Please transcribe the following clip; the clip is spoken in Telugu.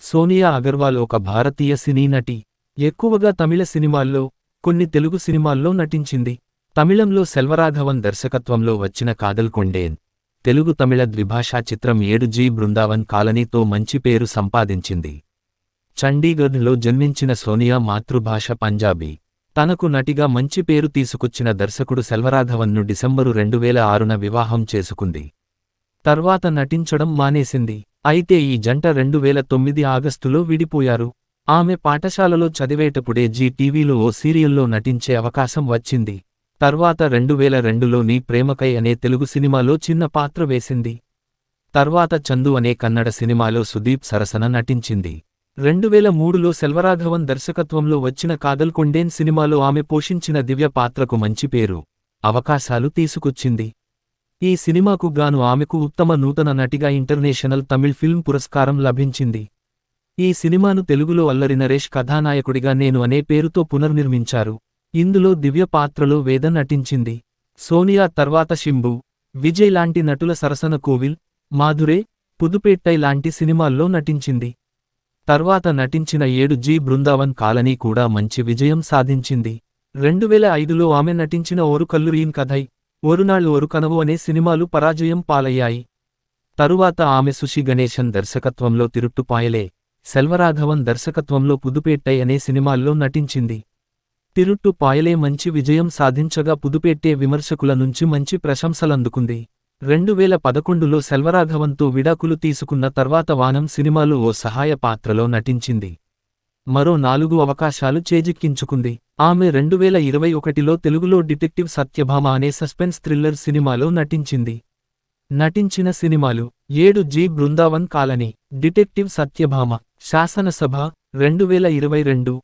సోనియా అగర్వాల్ ఒక భారతీయ సినీ నటి. ఎక్కువగా తమిళ సినిమాల్లో, కొన్ని తెలుగు సినిమాల్లో నటించింది. తమిళంలో సెల్వరాఘవన్ దర్శకత్వంలో వచ్చిన కాదల్ కొండేన్, తెలుగు తమిళ ద్విభాషా చిత్రం 7G బృందావన్ కాలనీతో మంచి పేరు సంపాదించింది. చండీగఢ్లో జన్మించిన సోనియా మాతృభాష పంజాబీ. తనకు నటిగా మంచి పేరు తీసుకొచ్చిన దర్శకుడు సెల్వరాఘవన్ను డిసెంబరు 2006న వివాహం చేసుకుంది. తర్వాత నటించడం మానేసింది. అయితే ఈ జంట 2009 ఆగస్టులో విడిపోయారు. ఆమె పాఠశాలలో చదివేటప్పుడే జీ టీవీలో ఓ సీరియల్లో నటించే అవకాశం వచ్చింది. తర్వాత 2002లో నీ ప్రేమకై అనే తెలుగు సినిమాలో చిన్న పాత్ర వేసింది. తర్వాత చందు అనే కన్నడ సినిమాలో సుదీప్ సరసన నటించింది. 2003లో సెల్వరాఘవన్ దర్శకత్వంలో వచ్చిన కాదల్ కొండేన్ సినిమాలో ఆమె పోషించిన దివ్య పాత్రకు మంచి పేరు, అవకాశాలు తీసుకొచ్చింది. ఈ సినిమాకు గాను ఆమెకు ఉత్తమ నూతన నటిగా ఇంటర్నేషనల్ తమిళ్ ఫిల్మ్ పురస్కారం లభించింది. ఈ సినిమాను తెలుగులో అల్లరి నరేష్ కథానాయకుడిగా నేను అనే పేరుతో పునర్నిర్మించారు. ఇందులో దివ్య పాత్రలో వేద నటించింది. సోనియా తర్వాత శింబు, విజయ్ లాంటి నటుల సరసన కోవిల్, మాధురే, పుదుపేట్టై లాంటి సినిమాల్లో నటించింది. తర్వాత నటించిన 7G బృందావన్ కాలనీ కూడా మంచి విజయం సాధించింది. 2005లో ఆమె నటించిన ఓరు కల్లురీన్ కథై, ఒరునాళ్ ఒరు కనవు అనే సినిమాలు పరాజయం పాలయ్యాయి. తరువాత ఆమె సుశి గణేశన్ దర్శకత్వంలో తిరుట్టుపాయలే, సెల్వరాఘవన్ దర్శకత్వంలో పుదుపేట్టై అనే సినిమాల్లో నటించింది. తిరుట్టుపాయలే మంచి విజయం సాధించగా పుదుపేట్టే విమర్శకుల నుంచి మంచి ప్రశంసలందుకుంది. 2011లో సెల్వరాఘవన్తో విడాకులు తీసుకున్న తర్వాత వానం సినిమాలో ఓ సహాయ పాత్రలో నటించింది. మరో 4 అవకాశాలు చేజిక్కించుకుంది. ఆమె 2021లో తెలుగులో డిటెక్టివ్ సత్యభామ అనే సస్పెన్స్ థ్రిల్లర్ సినిమాలో నటించింది. నటించిన సినిమాలు 7G Brindavan colony, detective Satyabhama, శాసనసభ 2022.